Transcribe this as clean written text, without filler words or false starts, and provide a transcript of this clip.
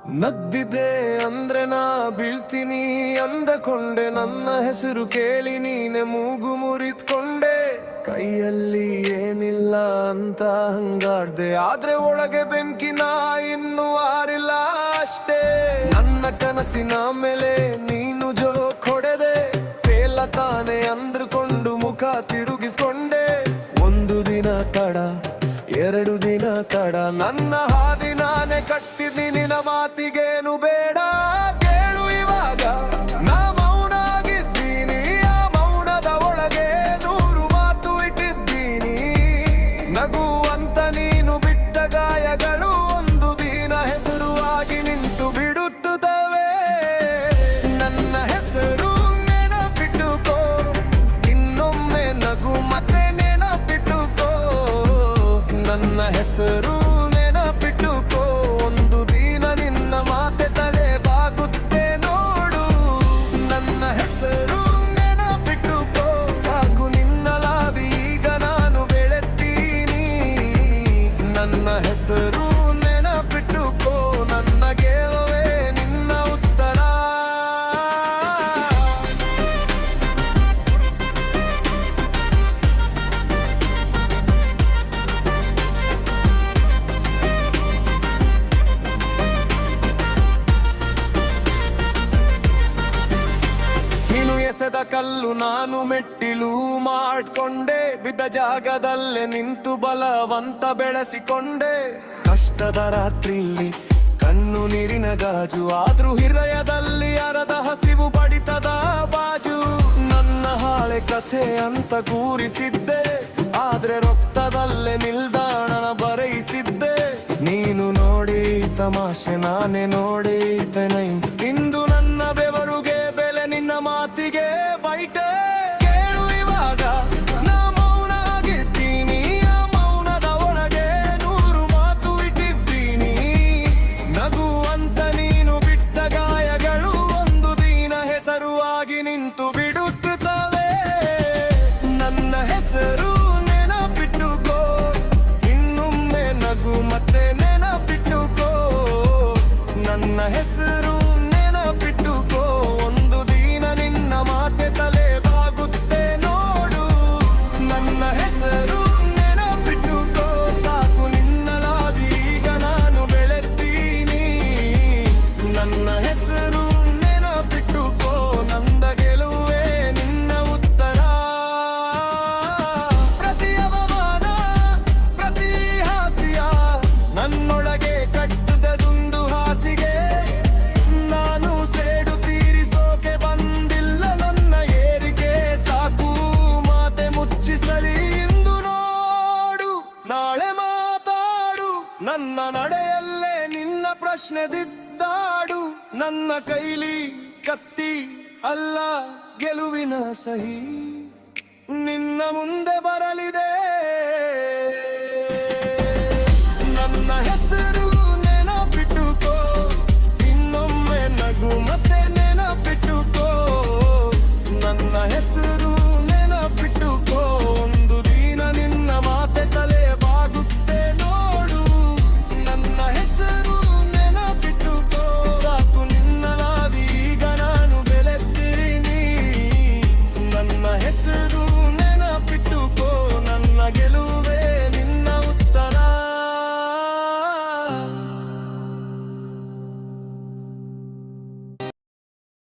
ನಗ್ದಿದೆ ಅಂದ್ರೆ ನಾ ಬೀಳ್ತೀನಿ ಅಂದಕೊಂಡೆ, ನನ್ನ ಹೆಸರು ಕೇಳಿ ನೀನೆ ಮೂಗು ಮುರಿದ್ಕೊಂಡೆ. ಕೈಯಲ್ಲಿ ಏನಿಲ್ಲ ಅಂತ ಹಂಗಾಡ್ದೆ, ಆದ್ರೆ ಒಳಗೆ ಬೆಂಕಿನ ಇನ್ನೂ ಆರಿಲ್ಲ ಅಷ್ಟೇ. ನನ್ನ ಕನಸಿನ ಮೇಲೆ ನೀನು ಜೋಕ್ ಹೊಡೆದೆ, ತಾನೆ ಅಂದ್ಕೊಂಡು ಮುಖ ತಿರುಗಿಸ್ಕೊಂಡೆ. ಒಂದು ದಿನ ತಡ, ಎರಡು ದಿನ ತಡ, ನನ್ನ ಹಾದಿ ನಾನೇ ಕಟ್ಟಿದ್ದೀನಿ. ನಿನ್ನ ಮಾತಿಗೇನು ಬೇಡ ಕೇಳು ಇವಾಗ, ನಾ ಮೌನ ಆಗಿದ್ದೀನಿ. ಆ ಮೌನದ ಒಳಗೆ 100 ಮಾತು ಇಟ್ಟಿದ್ದೀನಿ. ನಗುವಂತ ನೀನು ಬಿಟ್ಟ ಗಾಯಗಳು ಒಂದು ದಿನ ಹೆಸರು ಆಗಿ ನಿಂತು ಬಿಡುತ್ತವೆ. ನನ್ನ ಹೆಸರು ನೆನಪಿಟ್ಟುಕೋ, ಇನ್ನೊಮ್ಮೆ ನಗು ಮತ್ತೆ ನೆನಪಿಟ್ಟುಕೋ. ನನ್ನ ಹೆಸರು ನೆನಪಿಟ್ಟುಕೋ, ಒಂದು ದಿನ ನಿನ್ನ ಮಾತೆ ತಲೆ ಬಾಗುತ್ತೆ ನೋಡು. ನನ್ನ ಹೆಸರು ನೆನಪಿಟ್ಟುಕೋ, ಸಾಕು ನಿನ್ನ ಲಾವಿ ಈಗ ನಾನು ಬೆಳೆತೀನಿ. ನನ್ನ ಹೆಸರು ನೆನಪಿಟ್ಟುಕೋ, ನನ್ನ ಗೆಲುವೇ ನಿನ್ನ ಉತ್ತರ. ಎಸೆದ ಕಲ್ಲು ನಾನು ಮೆಟ್ಟಿಲು ಮಾಡ್ಕೊಂಡೆ, ಬಿದ್ದ ಜಾಗದಲ್ಲೇ ನಿಂತು ಬಲವಂತ ಬೆಳೆಸಿಕೊಂಡೆ. ಕಷ್ಟದ ರಾತ್ರಿಲಿ ಕಣ್ಣು ನೀರಿನ ಗಾಜು, ಆದ್ರೂ ಹೃದಯದಲ್ಲಿ ಅರದ ಹಸಿವು ಬಡಿತದ ಬಾಜು. ನನ್ನ ಹಾಳೆ ಕಥೆ ಅಂತ ಕೂರಿಸಿದ್ದೆ, ಆದ್ರೆ ರಕ್ತದಲ್ಲೇ ನಿಲ್ದಾಣನ ಬರೆಯಿಸಿದ್ದೆ. ನೀನು ನೋಡಿ ತಮಾಷೆ, ನಾನೇ ನೋಡಿತೇನೆ ಇಂದು ನನ್ನ ಬೆವರುಗೆ ಬೆಲೆ, ನಿನ್ನ ಮಾತಿಗೆ ಬೈಟೆ. ಕೇಳು ಇವಾಗ, ನಾ ಮೌನ ಆಗಿದ್ದೀನಿ. ಆ ಮೌನದ ಒಳಗೆ 100 ಮಾತು ಇಟ್ಟಿದ್ದೀನಿ. ನಗುವಂತ ನೀನು ಬಿಟ್ಟ ಗಾಯಗಳು ಒಂದು ದಿನ ಹೆಸರು ಆಗಿ ನಿಂತು ಬಿಡುತ್ತವೆ. ನನ್ನ ಹೆಸರು ನೆನಪಿಟ್ಟುಕೋ, ಇನ್ನೊಮ್ಮೆ ನಗು ಮತ್ತೆ ನೆನಪಿಟ್ಟುಕೋ. ನನ್ನ ಹೆಸರು ನೆನಪಿಟ್ಟುಕೋ, ಒಂದು ದಿನ ನಿನ್ನ ಮಾತೆ ತಲೆ ಬಾಗುತ್ತೆ ನೋಡು. ನನ್ನ ಹೆಸರು ನೆನಪಿಟ್ಟುಕೋ, ಸಾಕು ನಿನ್ನ ಲಾಭಿ ಈಗ ನಾನು ಬೆಳೆತೀನಿ. ನನ್ನ ಹೆಸರು ನೆನಪಿಟ್ಟುಕೋ, ನಂದ ಗೆಲುವೇ ನಿನ್ನ ಉತ್ತರ. ಪ್ರತಿ ಅವಮಾನ, ಪ್ರತಿ ಹಾಸ್ಯ ನನ್ನೊಳಗೆ ಕಟ್ಟುವುದುಂದು ಹಾಸಿಗೆ. ನಾನು ಸೇಡು ತೀರಿಸೋಕೆ ಬಂದಿಲ್ಲ, ನನ್ನ ಏರಿಕೆ ಸಾಕು ಮಾತೆ ಮುಚ್ಚಿಸಲಿ. ಇಂದು ನೋಡು, ನಾಳೆ ಮಾತಾಡು, ನನ್ನ ನಡೆಯಲ್ಲೇ ನಿನ್ನ ಪ್ರಶ್ನೆ ದಿದ್ದಾಡು. ನನ್ನ ಕೈಲಿ ಕತ್ತಿ ಅಲ್ಲ ಗೆಲುವಿನ ಸಹಿ, ನಿನ್ನ ಮುಂದೆ ಬರಲಿದೆ